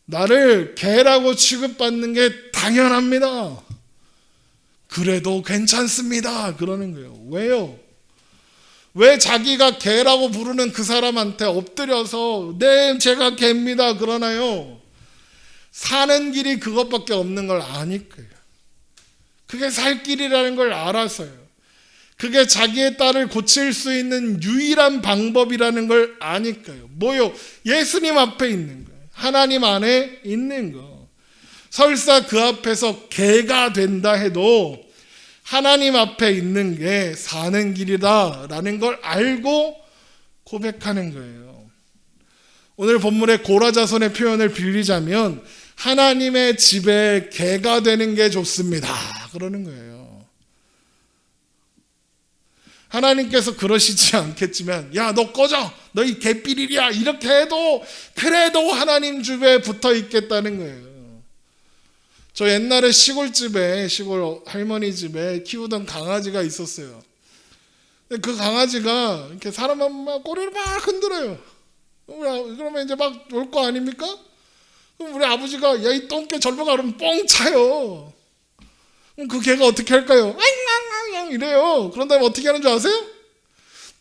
나를 개라고 취급받는 게 당연합니다. 그래도 괜찮습니다. 그러는 거예요. 왜요? 왜 자기가 개라고 부르는 그 사람한테 엎드려서 네 제가 개입니다 그러나요? 사는 길이 그것밖에 없는 걸 아니까요. 그게 살 길이라는 걸 알아서요. 그게 자기의 딸을 고칠 수 있는 유일한 방법이라는 걸 아니까요. 뭐요? 예수님 앞에 있는 거예요. 하나님 안에 있는 거. 설사 그 앞에서 개가 된다 해도 하나님 앞에 있는 게 사는 길이다라는 걸 알고 고백하는 거예요. 오늘 본문의 고라자손의 표현을 빌리자면 하나님의 집에 개가 되는 게 좋습니다. 그러는 거예요. 하나님께서 그러시지 않겠지만 야 너 꺼져 너 이 개삐리리야 이렇게 해도 그래도 하나님 집에 붙어 있겠다는 거예요. 저 옛날에 시골 할머니 집에 키우던 강아지가 있었어요. 근데 그 강아지가 이렇게 사람만 막 꼬리를 막 흔들어요. 그러면 이제 막 올 거 아닙니까? 그럼 우리 아버지가 야 이 똥개 절로 가 그러면 뻥 차요. 그럼 그 개가 어떻게 할까요? 이래요. 그런 다음에 어떻게 하는 줄 아세요?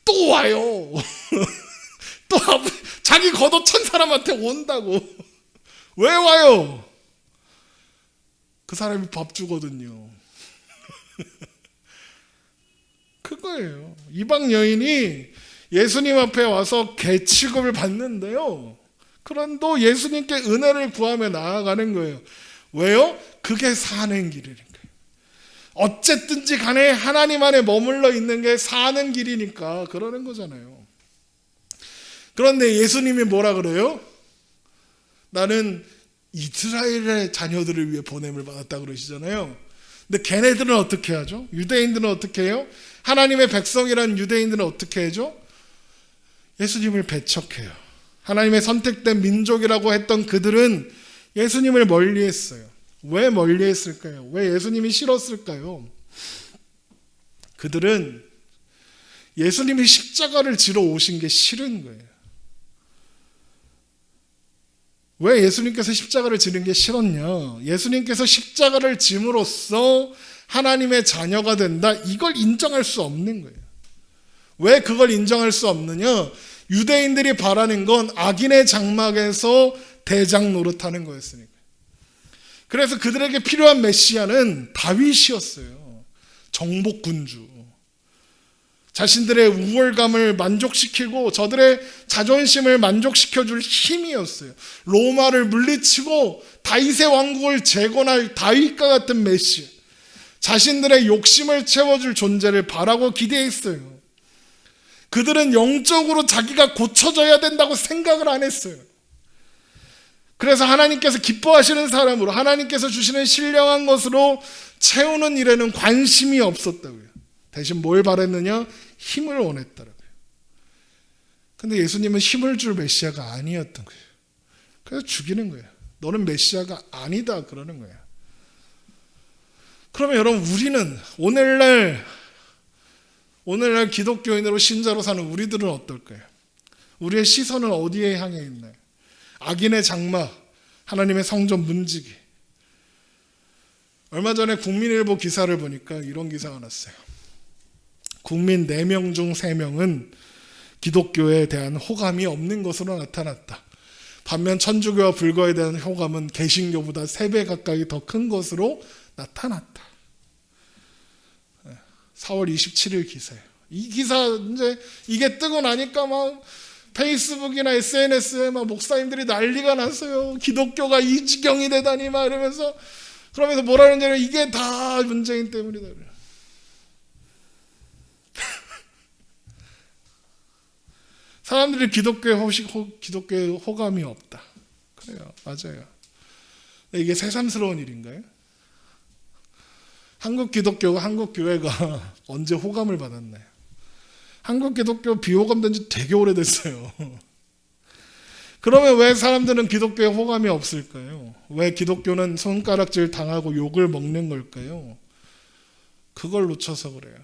또 와요. 또 자기 걷어찬 사람한테 온다고. 왜 와요? 그 사람이 밥 주거든요. 그거예요. 이방 여인이 예수님 앞에 와서 개 취급을 받는데요. 그런데 예수님께 은혜를 구하며 나아가는 거예요. 왜요? 그게 사는 길이니까. 어쨌든지 간에 하나님 안에 머물러 있는 게 사는 길이니까 그러는 거잖아요. 그런데 예수님이 뭐라 그래요? 나는 이스라엘의 자녀들을 위해 보냄을 받았다 그러시잖아요. 근데 걔네들은 어떻게 하죠? 유대인들은 어떻게 해요? 하나님의 백성이라는 유대인들은 어떻게 하죠? 예수님을 배척해요. 하나님의 선택된 민족이라고 했던 그들은 예수님을 멀리했어요. 왜 멀리했을까요? 왜 예수님이 싫었을까요? 그들은 예수님이 십자가를 지러 오신 게 싫은 거예요. 왜 예수님께서 십자가를 지는 게 싫었냐? 예수님께서 십자가를 짐으로써 하나님의 자녀가 된다. 이걸 인정할 수 없는 거예요. 왜 그걸 인정할 수 없느냐? 유대인들이 바라는 건 악인의 장막에서 대장 노릇하는 거였으니까. 그래서 그들에게 필요한 메시아는 다윗이었어요. 정복군주. 자신들의 우월감을 만족시키고 저들의 자존심을 만족시켜줄 힘이었어요. 로마를 물리치고 다윗의 왕국을 재건할 다윗과 같은 메시아. 자신들의 욕심을 채워줄 존재를 바라고 기대했어요. 그들은 영적으로 자기가 고쳐져야 된다고 생각을 안 했어요. 그래서 하나님께서 기뻐하시는 사람으로, 하나님께서 주시는 신령한 것으로 채우는 일에는 관심이 없었다고요. 대신 뭘 바랬느냐? 힘을 원했더라고요. 근데 예수님은 힘을 줄 메시아가 아니었던 거예요. 그래서 죽이는 거예요. 너는 메시아가 아니다 그러는 거예요. 그러면 여러분, 우리는 오늘날 기독교인으로 신자로 사는 우리들은 어떨까요? 우리의 시선은 어디에 향해 있나요? 악인의 장막, 하나님의 성전 문지기. 얼마 전에 국민일보 기사를 보니까 이런 기사가 났어요. 국민 4명 중 3명은 기독교에 대한 호감이 없는 것으로 나타났다. 반면 천주교와 불교에 대한 호감은 개신교보다 3배 가까이 더 큰 것으로 나타났다. 4월 27일 기사예요. 이 기사 이제 이게 뜨고 나니까 막 페이스북이나 SNS에 막 목사님들이 난리가 났어요. 기독교가 이 지경이 되다니 막 이러면서, 그러면서 뭐라는 줄 이게 다 문재인 때문이다. 사람들이 기독교에 호감이 없다. 그래요, 맞아요. 이게 새삼스러운 일인가요? 한국 기독교가, 한국 교회가 언제 호감을 받았나요? 한국 기독교 비호감된 지 되게 오래됐어요. 그러면 왜 사람들은 기독교에 호감이 없을까요? 왜 기독교는 손가락질 당하고 욕을 먹는 걸까요? 그걸 놓쳐서 그래요.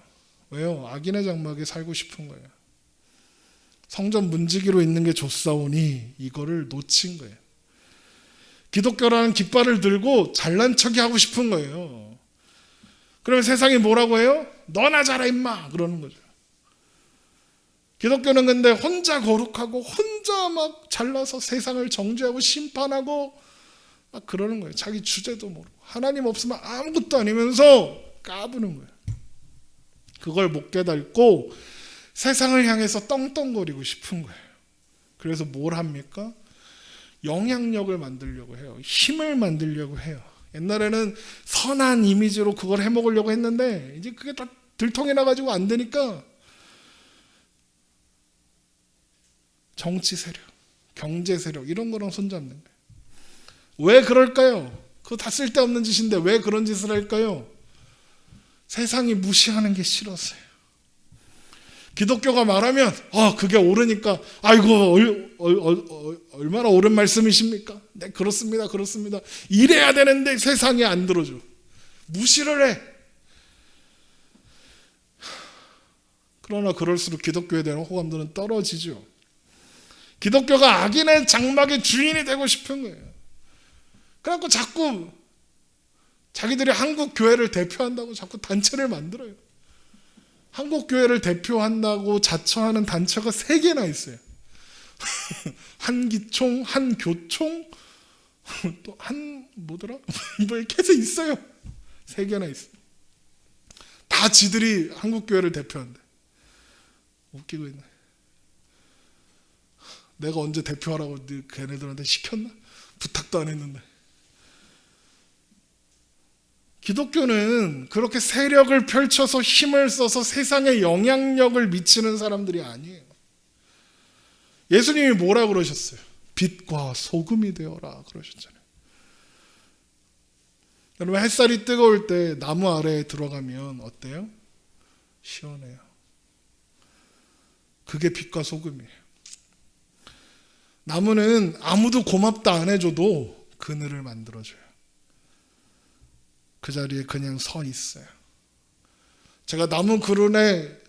왜요? 악인의 장막에 살고 싶은 거예요. 성전 문지기로 있는 게 좋사오니 이거를 놓친 거예요. 기독교라는 깃발을 들고 잘난 척이 하고 싶은 거예요. 그러면 세상이 뭐라고 해요? 너나 잘해 임마 그러는 거죠. 기독교는 근데 혼자 거룩하고 혼자 막 잘나서 세상을 정죄하고 심판하고 막 그러는 거예요. 자기 주제도 모르고 하나님 없으면 아무것도 아니면서 까부는 거예요. 그걸 못 깨닫고 세상을 향해서 떵떵거리고 싶은 거예요. 그래서 뭘 합니까? 영향력을 만들려고 해요. 힘을 만들려고 해요. 옛날에는 선한 이미지로 그걸 해먹으려고 했는데 이제 그게 다 들통이 나가지고 안 되니까 정치 세력, 경제 세력 이런 거랑 손잡는 거예요. 왜 그럴까요? 그거 다 쓸데없는 짓인데 왜 그런 짓을 할까요? 세상이 무시하는 게 싫었어요. 기독교가 말하면 그게 옳으니까 아이고 얼마나 옳은 말씀이십니까? 네 그렇습니다. 이래야 되는데 세상이 안 들어줘. 무시를 해. 그러나 그럴수록 기독교에 대한 호감도는 떨어지죠. 기독교가 악인의 장막의 주인이 되고 싶은 거예요. 그래갖고 자꾸 자기들이 한국 교회를 대표한다고 자꾸 단체를 만들어요. 한국 교회를 대표한다고 자처하는 단체가 3개나 있어요. 한기총, 한교총, 또 뭐더라? 뭐 이렇게 해서 있어요. 3개나 있어요. 다 지들이 한국 교회를 대표한대. 웃기고 있네. 내가 언제 대표하라고 걔네들한테 시켰나? 부탁도 안 했는데. 기독교는 그렇게 세력을 펼쳐서 힘을 써서 세상에 영향력을 미치는 사람들이 아니에요. 예수님이 뭐라 그러셨어요? 빛과 소금이 되어라 그러셨잖아요. 여러분 햇살이 뜨거울 때 나무 아래에 들어가면 어때요? 시원해요. 그게 빛과 소금이에요. 나무는 아무도 고맙다 안 해줘도 그늘을 만들어줘요. 그 자리에 그냥 서 있어요. 제가 나무 그늘에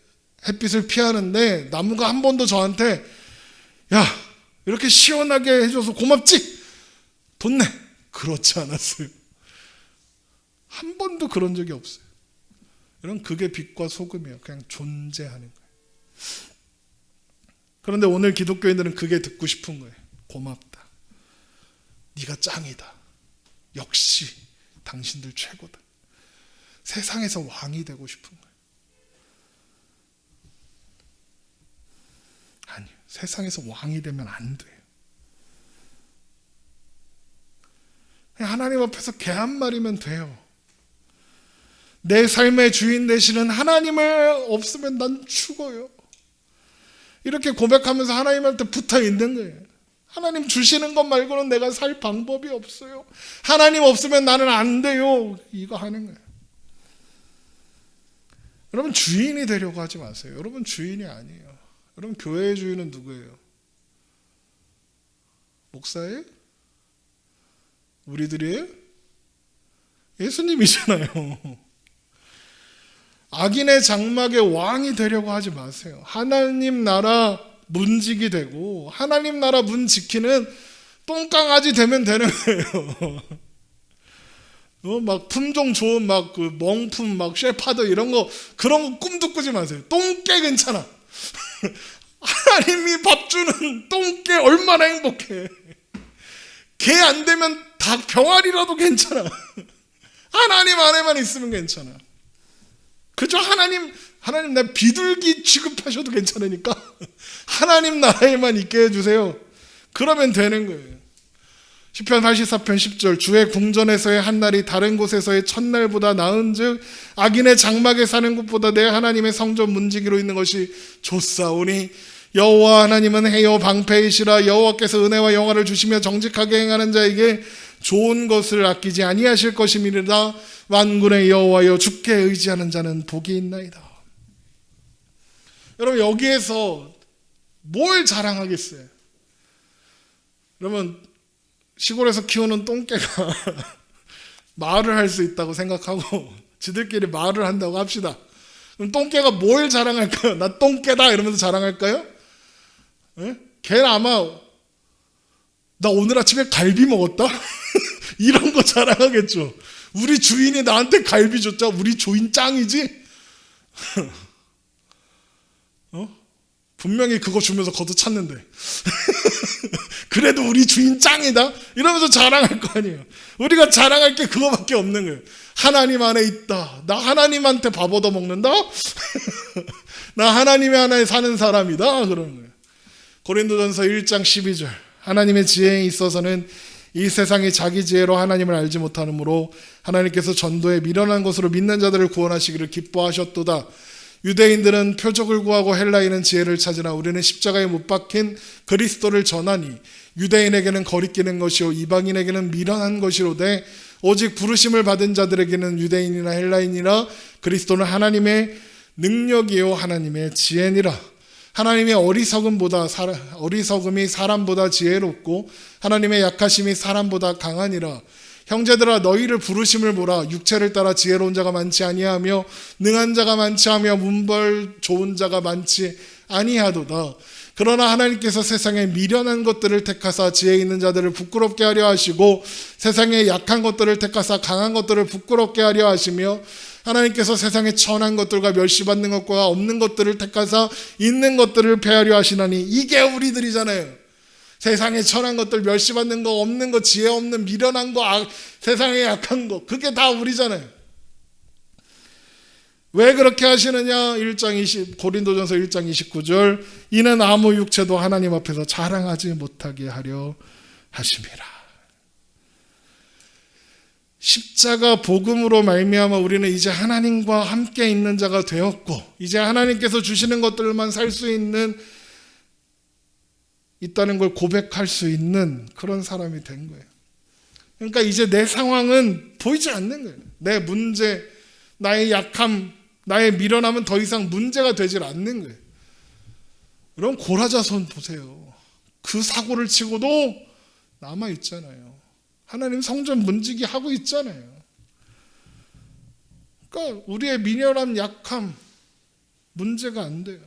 햇빛을 피하는데 나무가 한 번도 저한테 야 이렇게 시원하게 해줘서 고맙지? 돈 내. 그렇지 않았어요. 한 번도 그런 적이 없어요. 여러분 그게 빛과 소금이에요. 그냥 존재하는 거예요. 그런데 오늘 기독교인들은 그게 듣고 싶은 거예요. 고맙다. 네가 짱이다. 역시 당신들 최고다. 세상에서 왕이 되고 싶은 거예요. 아니요. 세상에서 왕이 되면 안 돼요. 그냥 하나님 앞에서 개 한 마리면 돼요. 내 삶의 주인 되시는 하나님을 없으면 난 죽어요. 이렇게 고백하면서 하나님한테 붙어 있는 거예요. 하나님 주시는 것 말고는 내가 살 방법이 없어요. 하나님 없으면 나는 안 돼요. 이거 하는 거예요. 여러분 주인이 되려고 하지 마세요. 여러분 주인이 아니에요. 여러분 교회의 주인은 누구예요? 목사예요? 우리들이에요? 예수님이잖아요. 악인의 장막의 왕이 되려고 하지 마세요. 하나님 나라 문지기 되고 하나님 나라 문 지키는 똥강아지 되면 되는 거예요. 막 품종 좋은 막 그 멍품 막 셰파드 이런 거 그런 거 꿈도 꾸지 마세요. 똥개 괜찮아. 하나님이 밥 주는 똥개 얼마나 행복해. 개 안 되면 닭 병아리라도 괜찮아. 하나님 안에만 있으면 괜찮아. 그죠? 하나님 나 비둘기 취급하셔도 괜찮으니까 하나님 나라에만 있게 해주세요. 그러면 되는 거예요. 시편 84편 10절 주의 궁전에서의 한 날이 다른 곳에서의 첫날보다 나은즉 악인의 장막에 사는 곳보다 내 하나님의 성전 문지기로 있는 것이 좋사오니 여호와 하나님은 해요 방패이시라. 여호와께서 은혜와 영화를 주시며 정직하게 행하는 자에게 좋은 것을 아끼지 아니하실 것임이니라. 만군의 여호와여 주께 의지하는 자는 복이 있나이다. 여러분 여기에서 뭘 자랑하겠어요? 여러분 시골에서 키우는 똥개가 말을 할 수 있다고 생각하고 지들끼리 말을 한다고 합시다. 그럼 똥개가 뭘 자랑할까요? 나 똥개다 이러면서 자랑할까요? 네? 걔는 아마 나 오늘 아침에 갈비 먹었다? 이런 거 자랑하겠죠. 우리 주인이 나한테 갈비 줬자 우리 주인 짱이지? 분명히 그거 주면서 걷어찼는데 그래도 우리 주인 짱이다? 이러면서 자랑할 거 아니에요. 우리가 자랑할 게 그거밖에 없는 거예요. 하나님 안에 있다. 나 하나님한테 밥 얻어 먹는다? 나 하나님 안에 사는 사람이다? 그러는 거예요. 고린도전서 1장 12절 하나님의 지혜에 있어서는 이 세상이 자기 지혜로 하나님을 알지 못하므로 하나님께서 전도에 미련한 것으로 믿는 자들을 구원하시기를 기뻐하셨도다. 유대인들은 표적을 구하고 헬라인은 지혜를 찾으나 우리는 십자가에 못 박힌 그리스도를 전하니 유대인에게는 거리끼는 것이요 이방인에게는 미련한 것이로되 오직 부르심을 받은 자들에게는 유대인이나 헬라인이나 그리스도는 하나님의 능력이요 하나님의 지혜니라. 하나님의 어리석음이 사람보다 지혜롭고 하나님의 약하심이 사람보다 강하니라. 형제들아 너희를 부르심을 보라. 육체를 따라 지혜로운 자가 많지 아니하며 능한 자가 많지 하며 문벌 좋은 자가 많지 아니하도다. 그러나 하나님께서 세상에 미련한 것들을 택하사 지혜 있는 자들을 부끄럽게 하려 하시고 세상에 약한 것들을 택하사 강한 것들을 부끄럽게 하려 하시며 하나님께서 세상에 천한 것들과 멸시받는 것과 없는 것들을 택하사 있는 것들을 폐하려 하시나니 이게 우리들이잖아요. 세상에 천한 것들, 멸시받는 거, 없는 거, 지혜 없는 미련한 거, 세상에 약한 거, 그게 다 우리잖아요. 왜 그렇게 하시느냐? 고린도전서 1장 29절 이는 아무 육체도 하나님 앞에서 자랑하지 못하게 하려 하심이라. 십자가 복음으로 말미암아 우리는 이제 하나님과 함께 있는 자가 되었고 이제 하나님께서 주시는 것들만 살 수 있다는 걸 고백할 수 있는 그런 사람이 된 거예요. 그러니까 이제 내 상황은 보이지 않는 거예요. 내 문제, 나의 약함, 나의 미련함은 더 이상 문제가 되질 않는 거예요. 여러분 고라자손 보세요. 그 사고를 치고도 남아 있잖아요. 하나님 성전 문지기 하고 있잖아요. 그러니까 우리의 미련함, 약함 문제가 안 돼요.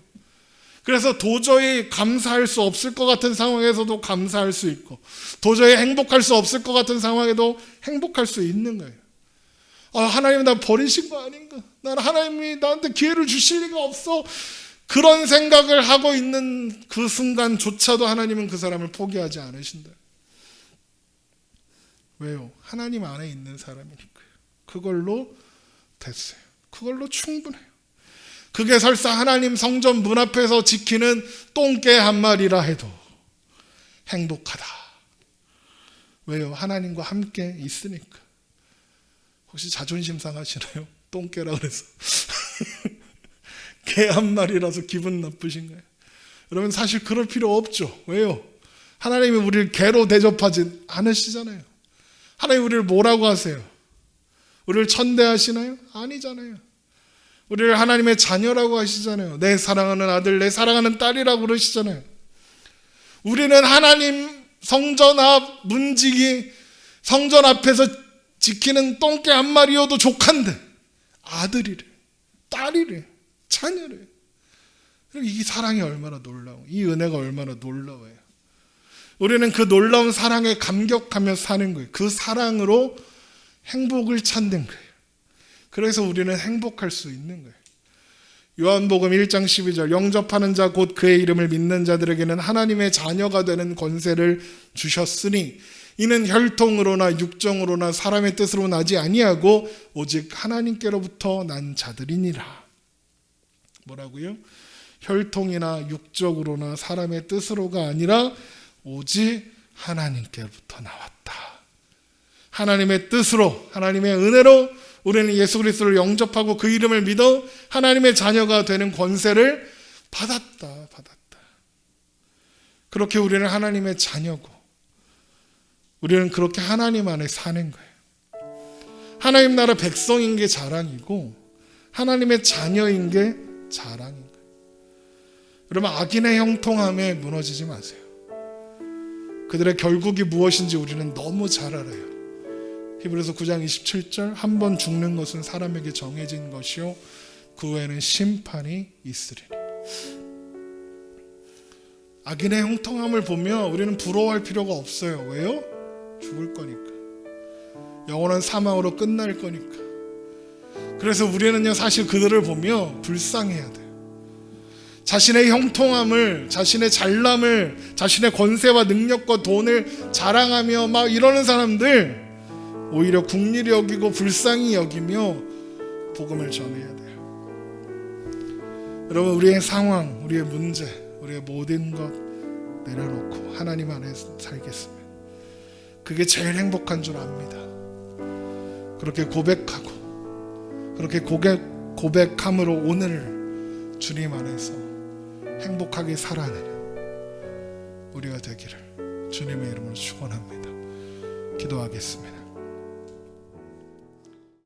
그래서 도저히 감사할 수 없을 것 같은 상황에서도 감사할 수 있고, 도저히 행복할 수 없을 것 같은 상황에도 행복할 수 있는 거예요. 하나님 나 버리신 거 아닌가? 난 하나님이 나한테 기회를 주실 리가 없어. 그런 생각을 하고 있는 그 순간조차도 하나님은 그 사람을 포기하지 않으신다. 왜요? 하나님 안에 있는 사람이니까요. 그걸로 됐어요. 그걸로 충분해요. 그게 설사 하나님 성전 문 앞에서 지키는 똥개 한 마리라 해도 행복하다. 왜요? 하나님과 함께 있으니까. 혹시 자존심 상하시나요? 똥개라 그래서 개 한 마리라서 기분 나쁘신가요? 여러분 사실 그럴 필요 없죠. 왜요? 하나님이 우리를 개로 대접하지 않으시잖아요. 하나님 우리를 뭐라고 하세요? 우리를 천대하시나요? 아니잖아요. 우리를 하나님의 자녀라고 하시잖아요. 내 사랑하는 아들, 내 사랑하는 딸이라고 그러시잖아요. 우리는 하나님 성전 앞 문지기, 성전 앞에서 지키는 똥개 한 마리여도 족한데 아들이래, 딸이래, 자녀래. 이 사랑이 얼마나 놀라워, 이 은혜가 얼마나 놀라워요. 우리는 그 놀라운 사랑에 감격하며 사는 거예요. 그 사랑으로 행복을 찾는 거예요. 그래서 우리는 행복할 수 있는 거예요. 요한복음 1장 12절 영접하는 자 곧 그의 이름을 믿는 자들에게는 하나님의 자녀가 되는 권세를 주셨으니 이는 혈통으로나 육정으로나 사람의 뜻으로 나지 아니하고 오직 하나님께로부터 난 자들이니라. 뭐라고요? 혈통이나 육적으로나 사람의 뜻으로가 아니라 오직 하나님께로부터 나왔다. 하나님의 뜻으로, 하나님의 은혜로 우리는 예수 그리스도를 영접하고 그 이름을 믿어 하나님의 자녀가 되는 권세를 받았다. 그렇게 우리는 하나님의 자녀고, 우리는 그렇게 하나님 안에 사는 거예요. 하나님 나라 백성인 게 자랑이고 하나님의 자녀인 게 자랑인 거예요. 여러분 악인의 형통함에 무너지지 마세요. 그들의 결국이 무엇인지 우리는 너무 잘 알아요. 히브리서 9장 27절 한 번 죽는 것은 사람에게 정해진 것이요 그 후에는 심판이 있으리니. 악인의 형통함을 보며 우리는 부러워할 필요가 없어요. 왜요? 죽을 거니까. 영원한 사망으로 끝날 거니까. 그래서 우리는요 사실 그들을 보며 불쌍해야 돼요. 자신의 형통함을, 자신의 잘남을, 자신의 권세와 능력과 돈을 자랑하며 막 이러는 사람들 오히려 긍휼히 여기고 불쌍히 여기며 복음을 전해야 돼요. 여러분 우리의 상황, 우리의 문제, 우리의 모든 것 내려놓고 하나님 안에 살겠습니다. 그게 제일 행복한 줄 압니다. 그렇게 고백하고 그렇게 고백함으로 오늘 주님 안에서 행복하게 살아내는 우리가 되기를 주님의 이름으로 축원합니다. 기도하겠습니다.